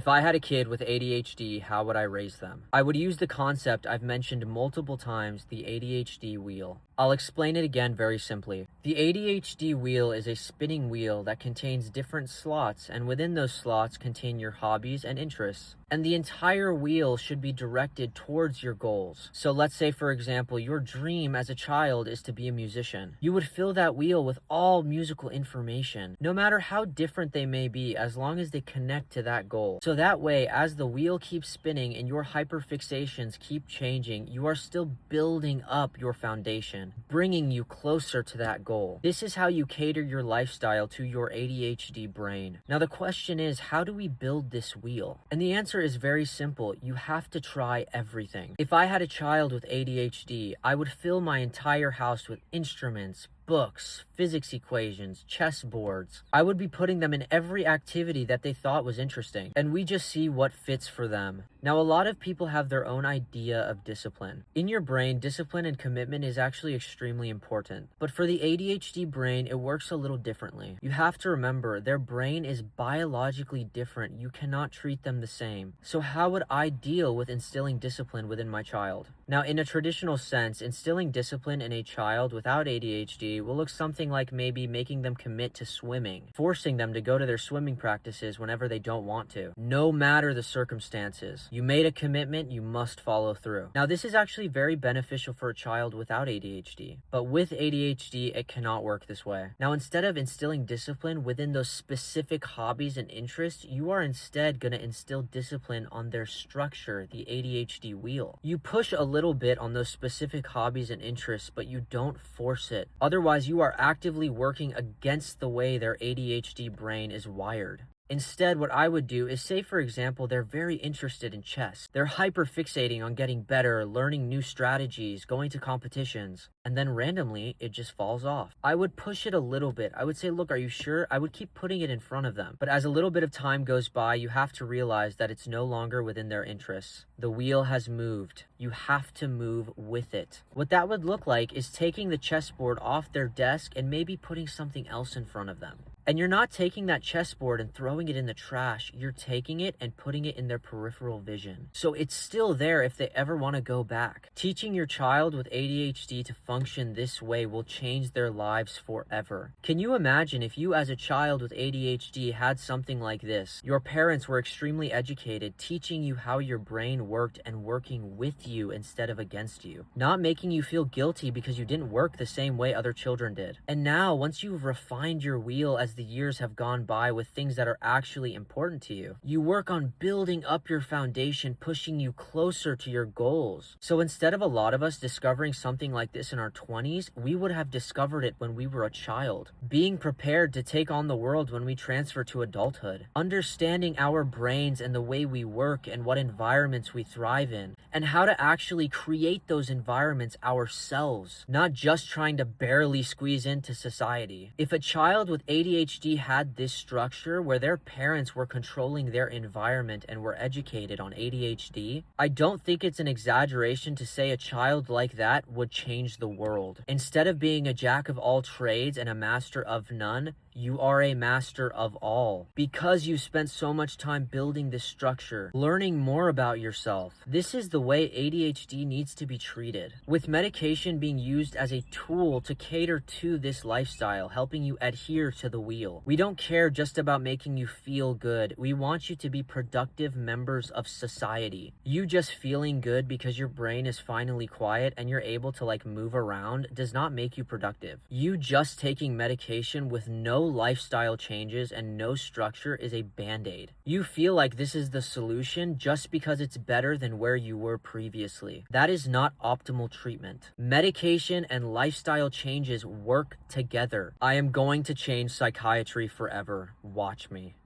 If I had a kid with ADHD, how would I raise them? I would use the concept I've mentioned multiple times, the ADHD wheel. I'll explain it again very simply. The ADHD wheel is a spinning wheel that contains different slots, and within those slots contain your hobbies and interests. And the entire wheel should be directed towards your goals. So let's say, for example, your dream as a child is to be a musician. You would fill that wheel with all musical information, no matter how different they may be, as long as they connect to that goal. So that way, as the wheel keeps spinning and your hyperfixations keep changing, you are still building up your foundation, bringing you closer to that goal. This is how you cater your lifestyle to your ADHD brain. Now the question is, how do we build this wheel? And the answer is very simple. You have to try everything. If I had a child with ADHD, I would fill my entire house with instruments, books, physics equations, chessboards. I would be putting them in every activity that they thought was interesting, and we just see what fits for them. Now, a lot of people have their own idea of discipline. In your brain, discipline and commitment is actually extremely important, but for the ADHD brain, it works a little differently. You have to remember, their brain is biologically different. You cannot treat them the same. So how would I deal with instilling discipline within my child? Now, in a traditional sense, instilling discipline in a child without ADHD will look something like maybe making them commit to swimming, forcing them to go to their swimming practices whenever they don't want to, no matter the circumstances. You made a commitment, you must follow through. Now, this is actually very beneficial for a child without ADHD, but with ADHD, it cannot work this way. Now, instead of instilling discipline within those specific hobbies and interests, you are instead going to instill discipline on their structure, the ADHD wheel. You push a little bit on those specific hobbies and interests, but you don't force it. Otherwise, you are actively working against the way their ADHD brain is wired. Instead, what I would do is say, for example, they're very interested in chess. They're hyper-fixating on getting better, learning new strategies, going to competitions, and then randomly, it just falls off. I would push it a little bit. I would say, look, are you sure? I would keep putting it in front of them. But as a little bit of time goes by, you have to realize that it's no longer within their interests. The wheel has moved. You have to move with it. What that would look like is taking the chessboard off their desk and maybe putting something else in front of them. And you're not taking that chessboard and throwing it in the trash. You're taking it and putting it in their peripheral vision. So it's still there if they ever want to go back. Teaching your child with ADHD to function this way will change their lives forever. Can you imagine if you as a child with ADHD had something like this? Your parents were extremely educated, teaching you how your brain worked and working with you instead of against you. Not making you feel guilty because you didn't work the same way other children did. And now, once you've refined your wheel as the years have gone by with things that are actually important to you, you work on building up your foundation, pushing you closer to your goals. So instead of a lot of us discovering something like this in our 20s, we would have discovered it when we were a child. Being prepared to take on the world when we transfer to adulthood. Understanding our brains and the way we work and what environments we thrive in, and how to actually create those environments ourselves, not just trying to barely squeeze into society. If a child with ADHD had this structure where their parents were controlling their environment and were educated on ADHD, I don't think it's an exaggeration to say a child like that would change the world. Instead of being a jack of all trades and a master of none, you are a master of all, because you spent so much time building this structure, learning more about yourself. This is the way ADHD needs to be treated, with medication being used as a tool to cater to this lifestyle, helping you adhere to the wheel. We don't care just about making you feel good. We want you to be productive members of society. You just feeling good because your brain is finally quiet and you're able to move around does not make you productive. You just taking medication with no lifestyle changes and no structure is a band-aid. You feel like this is the solution just because it's better than where you were previously. That is not optimal treatment. Medication and lifestyle changes work together. I am going to change psychiatry forever. Watch me.